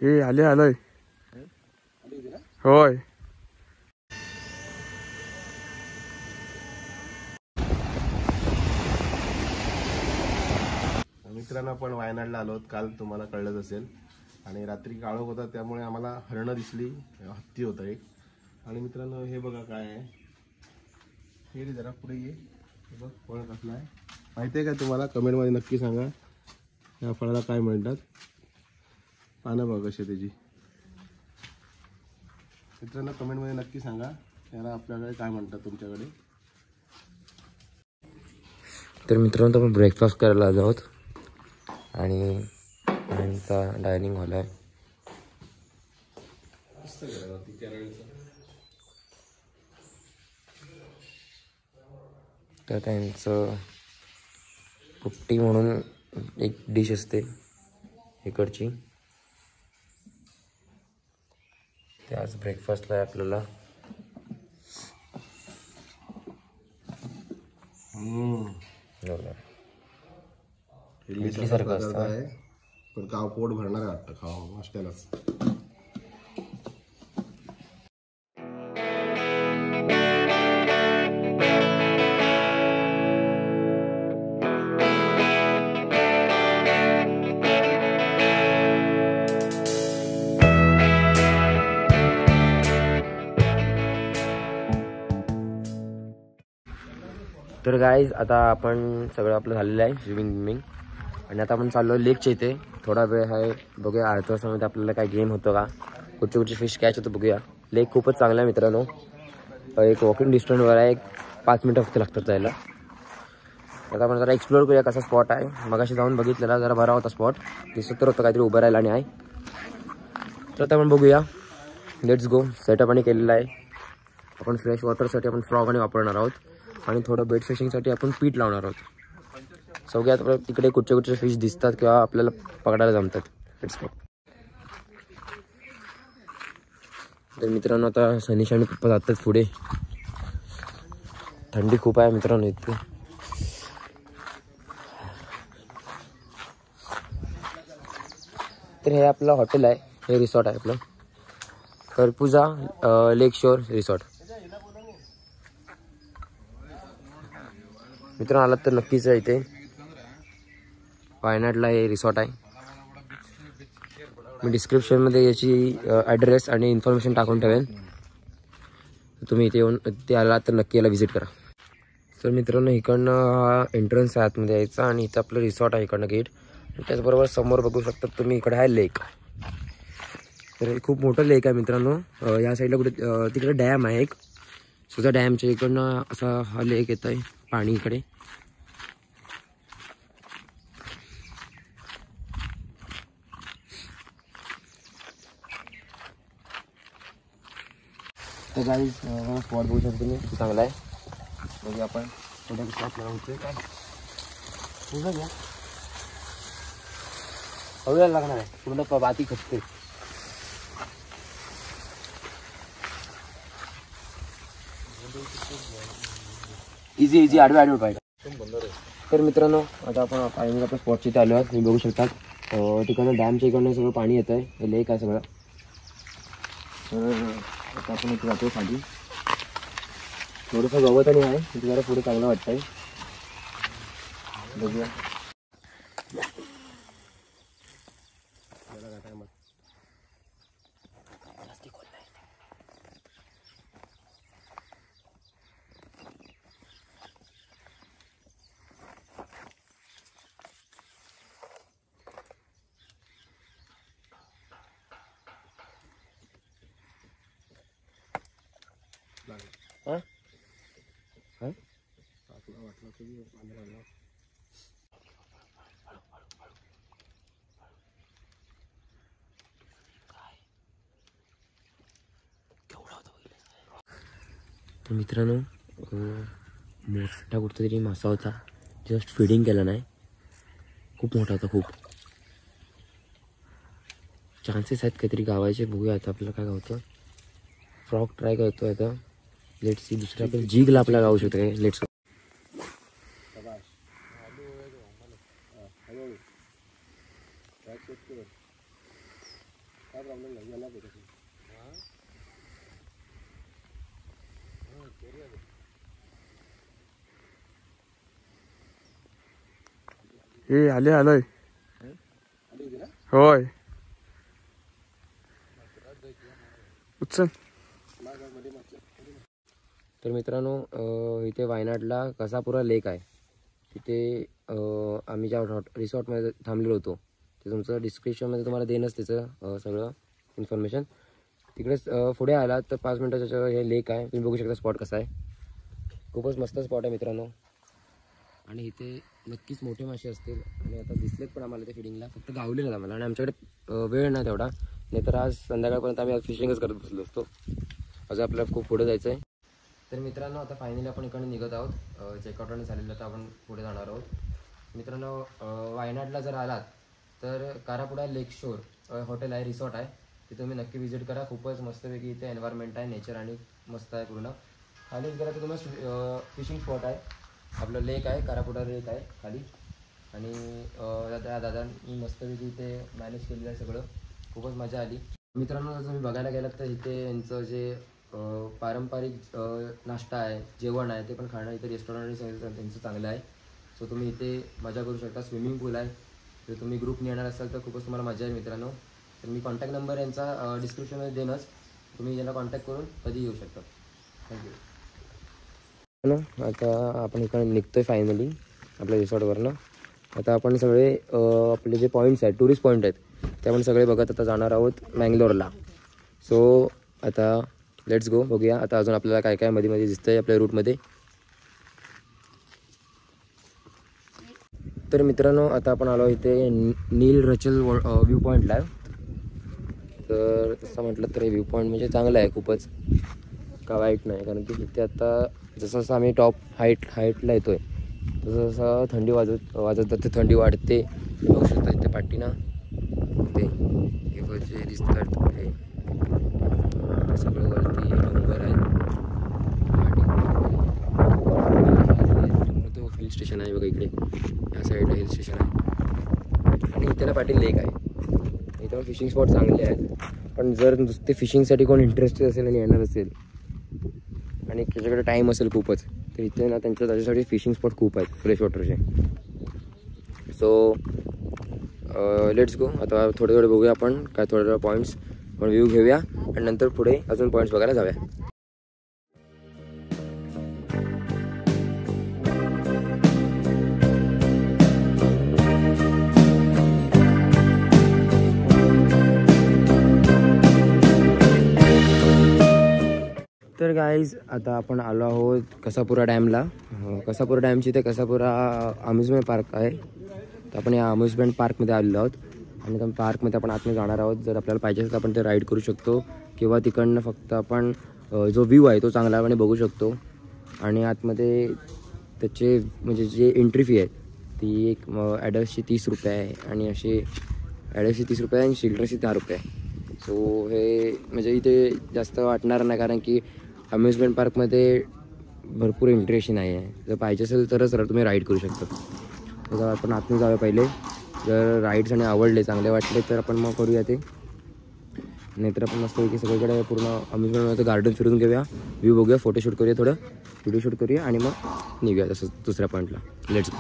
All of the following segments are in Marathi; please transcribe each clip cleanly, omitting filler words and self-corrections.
हे आलोय होय. मित्रांनो आपण वायनाडला आलो काल, तुम्हाला कळलंच असेल. आणि रात्री काळोख होता त्यामुळे आम्हाला हरणं दिसली, हत्ती होता एक. आणि मित्रांनो हे बघा काय आहे, हे रे जरा पुढे ये, बघ फळ कसलं आहे माहिती आहे का तुम्हाला? कमेंटमध्ये नक्की सांगा या फळाला काय म्हणतात. पानं बघ कशी त्याची. मित्रांनो कमेंटमध्ये नक्की सांगा त्याला आपल्याकडे काय म्हणतात तुमच्याकडे. तर मित्रांनो आपण ब्रेकफास्ट करायला आलो आहोत आणि यांचा डायनिंग हॉल आहे. तर त्यांचं पुट्टी म्हणून एक डिश असते इकडची, ते आज ब्रेकफास्टला आहे आपल्याला. इडली सारखं असतं पण गाव पोट भरणार वाटतं खावा नाश्त्यालाच. तर गाईज आता आपण सगळं आपलं झालेलं आहे स्विमिंग आणि आता आपण चाललो लेकच्या इथे. थोडा वेळ आहे, बघूया अर्ध्या तासामध्ये आपल्याला काय गेम होतं का, कुठचे फिश कॅच होतं बघूया. लेक खूपच चांगला आहे मित्रांनो, एक वॉकिंग डिस्टन्सवर आहे, 5 मिनटं फक्त लागतात जायला. आता आपण जरा एक्सप्लोर करूया कसा स्पॉट आहे. मगाशी जाऊन बघितलेला, जरा बरा होता स्पॉट, दिसत तर होतं काहीतरी उभं राहिला आणि आहे. तर आता आपण बघूया, लेट्स गो. सेटअप आणि केलेला आहे आपण. फ्रेश वॉटरसाठी आपण फ्रॉग आणि वापरणार आहोत आणि थोडं बेट फिशिंगसाठी आपण पीठ लावणार आहोत. सगळ्यात तिकडे कुठचे फिश दिसतात किंवा आपल्याला पकडायला जमतात. Let's go. तर मित्रांनो आता सनीश आणि पप्पा जातात पुढे. थंडी खूप आहे मित्रांनो इथे. तर हे आपलं हॉटेल आहे, हे रिसॉर्ट आहे आपलं करपुजा लेक शोर रिसॉर्ट. मित्रांनो आलात तर नक्कीच आहे, इथे वायनाडला हे रिसॉर्ट आहे. मी डिस्क्रिप्शनमध्ये याची ॲड्रेस आणि इन्फॉर्मेशन टाकून ठेवेन, तुम्ही इथे येऊन ते आलात तर नक्की याला व्हिजिट करा. तर मित्रांनो इकडनं हा एंट्रन्स आहे आतमध्ये यायचा आणि इथं आपलं रिसॉर्ट आहे इकडनं गेट. त्याचबरोबर समोर बघू शकता तुम्ही, इकडे आहे लेक. तर खूप मोठं लेक आहे मित्रांनो. या साईडला कुठे तिकडे डॅम आहे एक, सुद्धा डॅमच्या इकडनं असा हा लेक येत आहे पाणी इकडे. तर गाईज स्पॉट बघू शकतो तुम्ही, चांगला आहे. बघूया आपण कुठे कसं आपल्याला होतं काय तुझं घ्या. हळूया लागणार आहे, पूर्ण बाती खचते. इझी आडवे आडवे पाहिजे. तर मित्रांनो आता आपण फायनली आपल्या स्पॉटच्या इथे आलो आहोत. तुम्ही बघू शकता तिकडनं डॅमच्या इकडनं सगळं पाणी येतं आहे, लेक आहे सगळं. तर आता आपण इथे जातो खाली. थोडंसं गवत आणि आहे तिथे, जरा पुढे चांगलं वाटतं आहे. बघूया. तर मित्रांनो मोठा कुठचा तरी मासा होता, जस्ट फिडिंग केला नाही, खूप मोठा होता खूप. चान्सेस आहेत काहीतरी गावायचे, बघूया आता आपल्याला काय गावतं. फ्रॉग ट्राय करतो आता, लेट्स सी. दुसऱ्या आपण जिगला आपल्याला गावू शकतो काय, लेट्स. हे आलोय होय उचल. तर मित्रांनो इथे वायनाडला कसापुरा लेक आहे. तिथे आम्ही ज्या रिसॉर्टमध्ये थांबलेलो होतो ते तुमचं डिस्क्रिप्शनमध्ये तुम्हाला देणंच त्याचं सगळं इन्फॉर्मेशन. तिकडेच पुढे आला तर 5 मिनटाचं हे लेक आहे. तुम्ही बघू शकता स्पॉट कसा आहे. खूपच मस्त स्पॉट आहे मित्रांनो. आणि इथे नक्कीच मोठे मासे असतील आणि आता दिसलेत पण आम्हाला ते फिडिंगला, फक्त गावले नाहीत आम्हाला. आणि आमच्याकडे वेळ नाही तेवढा, नाही तर आज संध्याकाळपर्यंत आम्ही फिशिंगच करत बसलो असतो. अजून आपल्याला खूप पुढे जायचं आहे. तर मित्रांनो आता फायनली आपण इकडे निघत आहोत. चेकआउट झालेलं तर आपण पुढे जाणार आहोत. मित्रांनो वायनाडला जर आलात तर कारापुडा लेक शोर हॉटेल आहे, रिसॉर्ट आहे, ते तुम्ही नक्की व्हिजिट करा. खूपच मस्तपैकी इथे एन्व्हायरमेंट आहे, नेचर आणि मस्त आहे पूर्ण. खालीच गेला तर तुम्हाला फिशिंग स्पॉट आहे, आपलं लेक आहे, कारापुडा लेक आहे खाली. आणि दादांनी मस्तपैकी इथे मॅनेज केलेलं आहे सगळं. खूपच मजा आली. मित्रांनो जर तुम्ही बघायला गेलात तर इथे यांचं जे पारंपरिक नाश्ता आहे, जेवण आहे, ते पण खाणं इथे रेस्टॉरंट त्यांचं चांगलं आहे. सो तुम्ही इथे मजा करू शकता. स्विमिंग पूल आहे. जर तुम्ही ग्रुपने येणार असाल तर खूपच तुम्हाला मजा आहे मित्रांनो. तर मी कॉन्टॅक्ट नंबर यांचा डिस्क्रिप्शनमध्ये देणंच, तुम्ही यांना कॉन्टॅक्ट करून कधी येऊ शकता. थँक्यू. आता आपण इकडे निघतो आहे फायनली आपल्या रिसॉर्टवरनं. आता आपण सगळे आपले जे पॉईंट्स आहेत, टुरिस्ट पॉईंट आहेत, ते आपण सगळे बघत आता जाणार आहोत मँगलोरला. सो आता लेट्स गो. बघूया आता अजून आपल्याला काय काय मध्ये मध्ये दिसतं आहे आपल्या रूटमध्ये. तर मित्रांनो आता आपण आलो इथे नील रचल व्ह्यू पॉईंटला. तर तसं म्हटलं तर व्ह्यू पॉईंट म्हणजे चांगलं आहे खूपच, का वाईट नाही. कारण की इथे आता जसं जसं आम्ही टॉप हाईटला येतो आहे तसं जसं थंडी वाजत जाते, थंडी वाढते. बघू शकता इथे पाठीना ते जे दिसतात हे सगळं वरती डोंगर आहे. तो हिल स्टेशन आहे बघा इकडे, या साईडला हिल स्टेशन आहे. आणि इथे ना पाटील लेक आहे. इथे पण फिशिंग स्पॉट चांगले आहेत. पण जर नुसते फिशिंगसाठी कोण इंटरेस्टेड असेल आणि येणार असेल आणि त्याच्याकडे टाईम असेल खूपच, तर इथे ना त्याच्यासाठी फिशिंग स्पॉट खूप आहेत फ्रेश वॉटरचे. So let's go. आता थोडे बघूया आपण काय, थोडे पॉईंट्स आपण व्ह्यू घेऊया आणि नंतर पुढे अजून पॉईंट्स बघायला जाऊया. तर गाईज आता आपण आलो आहोत कसापुरा डॅमला. कसापुरा डॅमची ते कसापुरा अम्युजमेंट पार्क आहे. तर आपण या अम्युजमेंट पार्कमध्ये आलेलो आहोत आणि त्या पार्कमध्ये आपण आतमध्ये जाणार आहोत. जर आपल्याला पाहिजे असेल तर आपण ते राईड करू शकतो किंवा तिकडनं फक्त आपण जो व्ह्यू आहे तो चांगल्यापणे बघू शकतो. आणि आतमध्ये त्याचे म्हणजे जे एंट्री फी आहे ती एक ॲडल्टची 30 रुपये आहे आणि असे ॲडल्टची 30 रुपये आणि चिल्ड्रन्सची 10 रुपये आहे. सो हे म्हणजे इथे जास्त वाटणार नाही, कारण की अम्युजमेंट पार्कमध्ये भरपूर इंटरेस्ट नाही आहे. जर पाहिजे असेल तरच तुम्ही राईड करू शकता. तर आपण आतून जाऊया पहिले. जर राईड्स आणि आवडले, चांगले वाटले तर आपण मग करूया ते. नाहीतर आपण मस्तपैकी सगळीकडे पूर्ण अम्युजमेंटमध्ये गार्डन फिरून घेऊया, व्ह्यू बघूया, फोटोशूट करूया, थोडं व्हिडिओ शूट करूया आणि मग निघूया तसंच दुसऱ्या पॉईंटला. Let's go.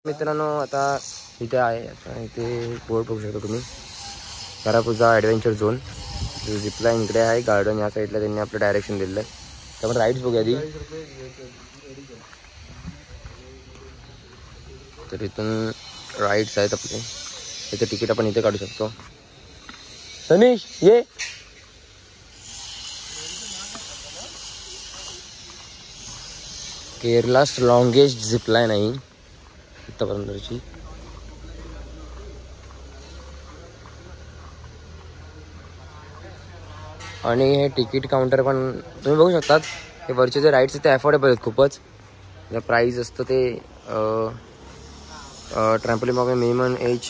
मित्रांनो आता इथे आहे, आता इथे बोर्ड बघू शकता तुम्ही, कारापुरा ॲडव्हेंचर झोन. झिपलाईन इकडे आहे, गार्डन या साईडला त्यांनी आपलं डायरेक्शन दिलेलं आहे. तर आपण राईड्स बघूया आधी. तर इथून राईड्स आहेत आपले, इथे तिकीट आपण इथे काढू शकतो. सनीश ये. केरला's लॉंगेस्ट झिपलाईन आहे आतापर्यंतची. आणि हे तिकीट काउंटर पण तुम्ही बघू शकतात. हे वरचे जे राईड्स आहेत ते अफोर्डेबल आहेत खूपच. जे प्राईस असतं ते trampoline park minimum age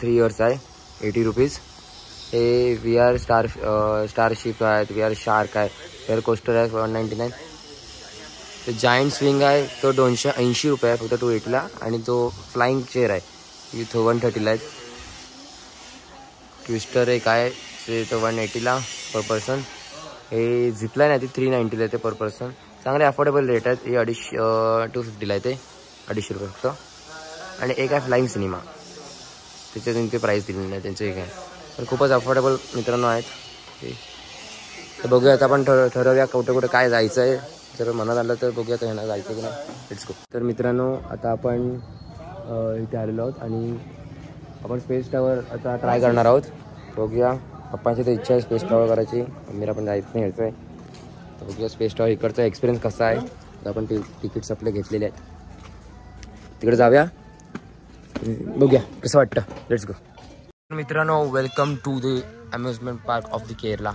3 years आहे, 80 रुपीज. हे VR स्टारशिप आहेत, VR शार्क आहे, एअर कोस्टर आहे 199. ते जायंट स्विंग आहे तो 280 रुपये आहे फक्त 280ला. आणि तो फ्लाईंग चेअर आहे इथं 130ला आहे. ट्विस्टर एक आहे ते तर 180ला पर पर्सन. हे झिपलाईन आहे ती 390ला येते पर पर्सन. चांगले अफोर्डेबल रेट आहेत. हे 250ला येते, 250 रुपये फक्त. आणि एक आहे फ्लाइंग सिनेमा, त्याचे त्यांचे प्राईस दिलेले नाही त्यांचे एक आहे, पण खूपच अफोर्डेबल मित्रांनो आहेत ते. तर बघूया आता आपण ठरवूया कुठे कुठे काय जायचं आहे. जर मनात आलं तर बघूया तर जायचं की नाही. Let's go. तर मित्रांनो आता आपण इथे आलेलो आहोत आणि आपण स्पेस टॉवर आता ट्राय करणार आहोत. बघूया, पप्पांची तर इच्छा आहे स्पेस टॉवर करायची, मम्मीला पण जायचं नाही यायचं आहे. तर बघूया स्पेस टॉवर इकडचा एक्सपिरियन्स कसा आहे. तर आपण तिकीट्स आपले घेतलेले आहेत, तिकडे जाऊया, बघूया कसं वाटतं. Let's go. मित्रांनो welcome to the amusement park of the Kerala,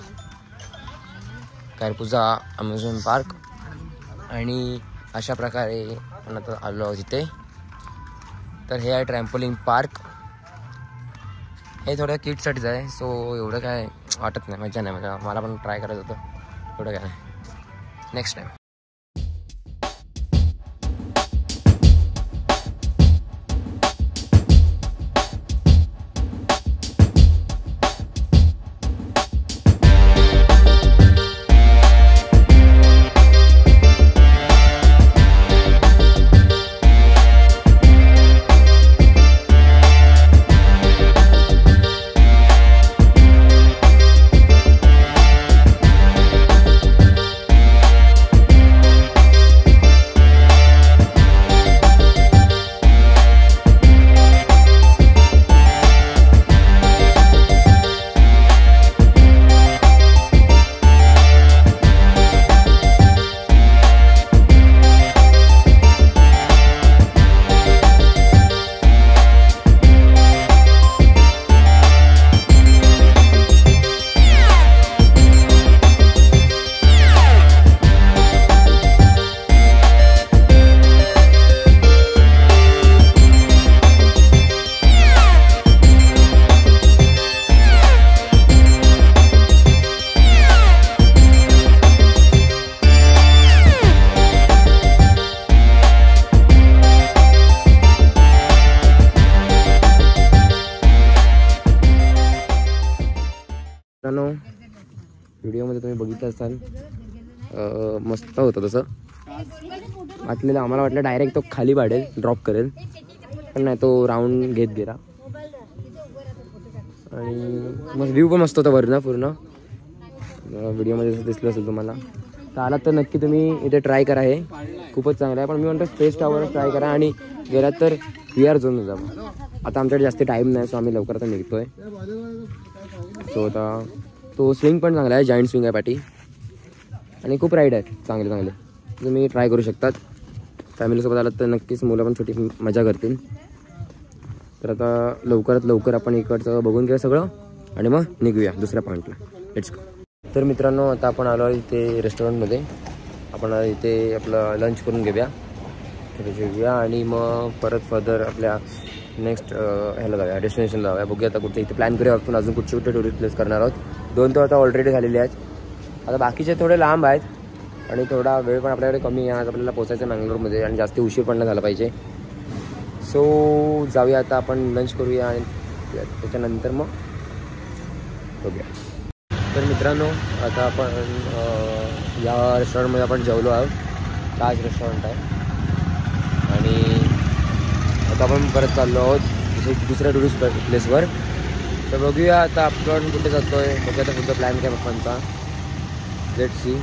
Kayarpuzha amusement park. आणि अशा प्रकारे आपण आता आलो आहोत इथे. तर हे आहे ट्रॅम्पोलिन पार्क. हे थोडं किड्ससाठीच आहे, सो एवढं काय वाटत नाही, मजा नाही. म्हणजे मला पण ट्राय करायचं होतं, एवढं काय नाही, नेक्स्ट टाईम. व्हिडिओमध्ये तुम्ही बघितलं असाल, मस्त होतं तसं वाटलेलं. आम्हाला वाटलं डायरेक्ट तो खाली पाडेल, ड्रॉप करेल, पण नाही, तो राऊंड घेत गेला. आणि मग व्ह्यू पण मस्त होता वरनं पूर्ण. व्हिडिओमध्ये जसं दिसलं असेल तुम्हाला. तर आलात तर नक्की तुम्ही इथे ट्राय करा, हे खूपच चांगलं आहे. पण मी म्हणतो स्पेस टॉवर ट्राय करा आणि गेलात तर VR झोन जा. आता आमच्याकडे जास्त टाईम नाही, सो आम्ही लवकर आता निघतोय. सो आता तो स्विंग पण चांगला आहे, जायंट स्विंग आहे पाठी, आणि खूप राईड आहेत चांगले चांगले, तुम्ही ट्राय करू शकतात. फॅमिलीसोबत आलात तर नक्कीच, मुलं पण छोटी मजा करतील. तर आता लवकरात लवकर आपण इकडचं बघून घेऊया सगळं आणि मग निघूया दुसऱ्या पॉईंटला. Let's go. तर मित्रांनो आता आपण आलो इथे रेस्टॉरंटमध्ये. आपण इथे आपलं लंच करून घेऊया, जेवूया आणि मग परत फर्दर आपल्या नेक्स्ट ह्याला जाऊया, डेस्टिनेशनला जाऊया. बघूया आता कुठे इथे प्लॅन करूया आपण अजून कुठचे कुठे टुरिस्ट प्लेस करणार आहोत. 2 तर आता ऑलरेडी झालेले आहेत, आता बाकीचे थोडे लांब आहेत आणि थोडा वेळ पण आपल्याकडे कमी आहे. आज आपल्याला पोचायचं आहे मँगलोरमध्ये आणि जास्त उशीर पण नाही झाला पाहिजे. सो जाऊया आता आपण लंच करूया आणि त्याच्यानंतर मग बघूया. तर मित्रांनो आता आपण या रेस्टॉरंटमध्ये आपण जेवलो आहोत. ताज रेस्टॉरंट आहे आणि आता आपण परत चाललो आहोत दुसऱ्या टुरिस्ट प्लेसवर. तर बघूया आता आपण कुठे जातो आहे, बघूया आता पुढचा प्लॅन काय पप्पांचा. Let's see.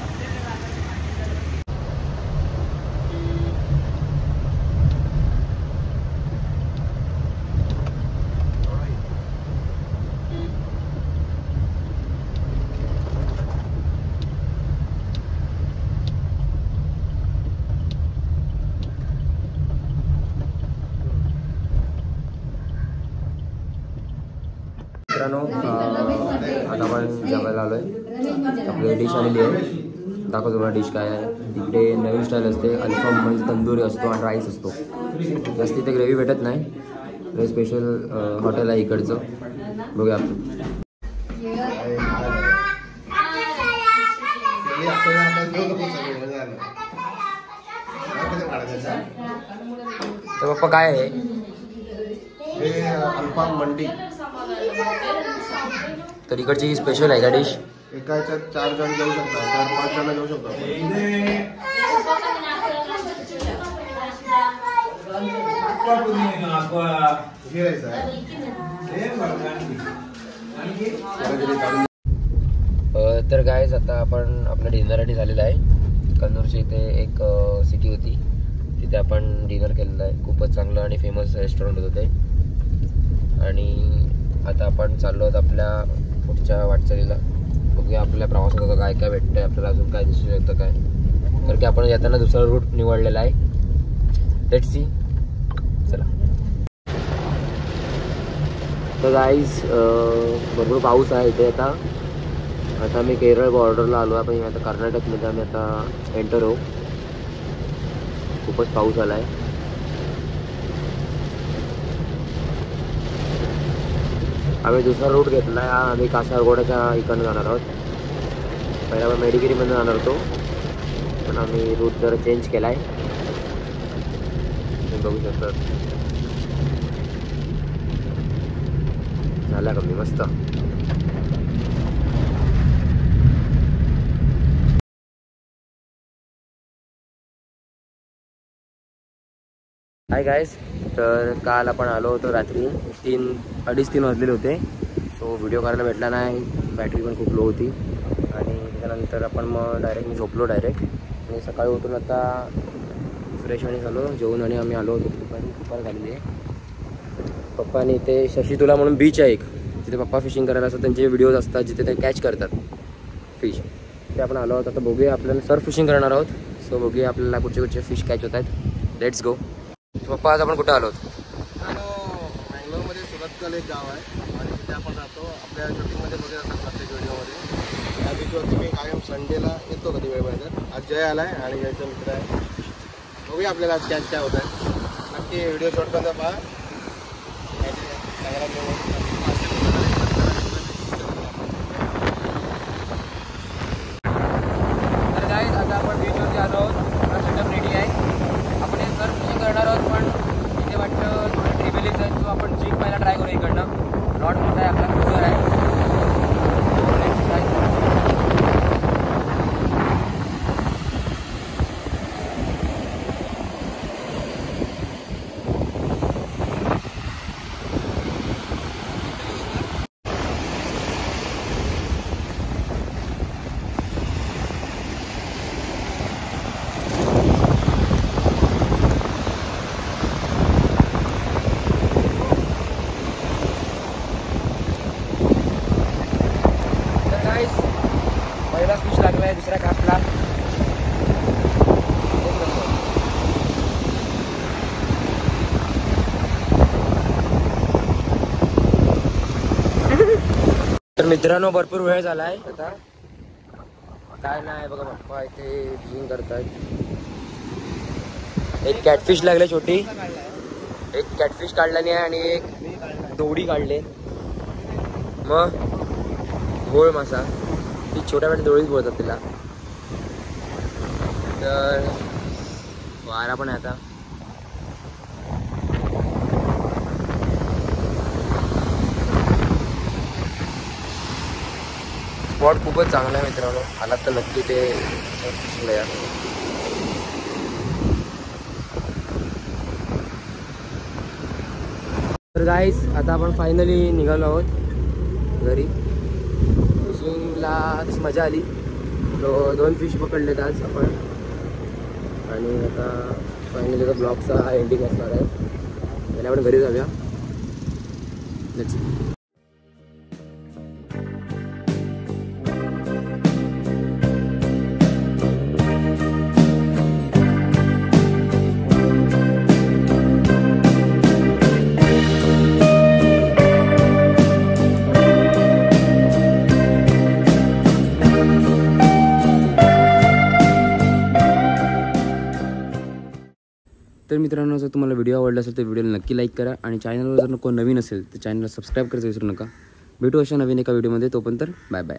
मित्रांनो आता आपण जेवायला आलो आहे. आपली डिश आलेली आहे, दाखवतो तुम्हाला डिश काय आहे. इकडे नवीन स्टाईल असते, अल्फाम म्हणजे तंदुरी असतो आणि राईस असतो. जास्त इथे ग्रेव्ही भेटत नाही, हे स्पेशल हॉटेल आहे इकडचं. बघूया आपण. तर पप्पा काय आहे? अल्फाम मंडी तर इकडची स्पेशल आहे का डिश? एका ह्याच्यात 4 जण जेवू शकता, 4-5 जण जेवू शकता. तर गाईज आता आपण आपला डिनर रेडी झालेला आहे. कन्नूरच्या इथे एक सिटी होती, तिथे आपण डिनर केलेलं आहे. खूपच चांगलं आणि फेमस रेस्टॉरंट होतं ते. आणि आता आपण चाललो आहोत आपल्या पुढच्या वाटचालीला. बघूया आपल्या प्रवासात आता काय काय भेटतंय आपल्याला, अजून काय दिसू शकतं काय. कारण की आपण येताना दुसरा रूट निवडलेला आहे. Let's see. चला. तर गाईज भरपूर पाऊस आहे इथे. आता मी केरळ बॉर्डरला आलो आहे, पण आता कर्नाटकमध्ये आम्ही आता एंटर होऊ. खूपच पाऊस आला आहे. आम्ही दुसरा रूट घेतला आहे. आम्ही कासारगोड्याच्या इकडनं जाणार आहोत. पहिला आपण मेडिगिरीमधून जाणार होतो, पण आम्ही रूट जरा चेंज केला आहे. तुम्ही बघू शकता. झाला कमी मस्त. Hi guys. तर काल आपण आलो होतो रात्री 2:30 वाजलेले होते. सो व्हिडिओ करायला भेटला नाही. बॅटरी पण खूप लो होती. आणि त्याच्यानंतर आपण मग मी झोपलो डायरेक्ट. आणि सकाळी उठून आता फ्रेश आणि झालो जेवून, आणि आम्ही आलो होतो. दुपार झालेली आहे. पप्पाने इथे शशीतुला म्हणून बीच आहे एक, जिथे पप्पा फिशिंग करायला असतात. त्यांचे व्हिडिओज असतात जिथे ते कॅच करतात फिश. ते आपण आलो आहोत. आता बघूया, आपल्याला सर्फ फिशिंग करणार आहोत. सो बघूया आपल्याला कुठचे फिश कॅच होत आहेत. Let's go. पप्पा आज आपण कुठं आलो? बँगलोरमध्ये सुरतकल एक गाव आहे आणि तिथे आपण राहतो. आपल्या शूटिंगमध्ये बघत असतात प्रत्येक व्हिडिओमध्ये. त्या बीचवरती मी कायम संडेला येतो कधी वेळ मिळतो. आज जय आला आहे आणि जयचा मित्र आहे. बघूया आपल्याला आज कॅच काय होत आहे. नक्की व्हिडिओ शॉट करता पहा. तर गाईज आता आपण बीचवरती आलो आहोत. आपला सेटअप रेडी आहे. आपण हे सर्फ फिशिंग करणार आहोत, पण इथे वाटतं थोडं ट्रिबेलीच आहे. तो आपण जिग पहिला ट्राय करू. इकडनं रॉड मोठा आहे, आपला क्रुझर आहे. पहिला फिश लागला आहे दुसऱ्या कापला. तर मित्रांनो भरपूर वेळ झाला आहे. आता काय नाही बघा, पप्पा इथे फिशिंग करतात. एक कॅटफिश लागले छोटी, एक कॅटफिश काढल्याने आणि एक दोडी काढले. मग घोळ मासा, ती छोट्या मोठ्या दोळीच बोलतात तिला. तर वारा पण आहे आता. स्पॉट खूपच चांगला आहे मित्रांनो. आलात तर नक्की ते या. तर गाईस आता आपण फायनली निघालो आहोत घरी. फिशिंगला तशी मजा आली. 2 फिश पकडलेत आज आपण. आणि आता फायनली तर ब्लॉगचा हा एंडिंग असणार आहे. त्याला आपण घरी जाऊया. Let's see. तर मित्रांनो, जर तुम्हाला व्हिडिओ आवडला असेल तर व्हिडिओला नक्की लाईक करा. आणि चॅनलवर जर कोण नवीन असेल तर चॅनलला सबस्क्राईब करायचं विसरू नका. भेटू अशा नवीन एका व्हिडिओमध्ये. तोपर्यंत बाय बाय.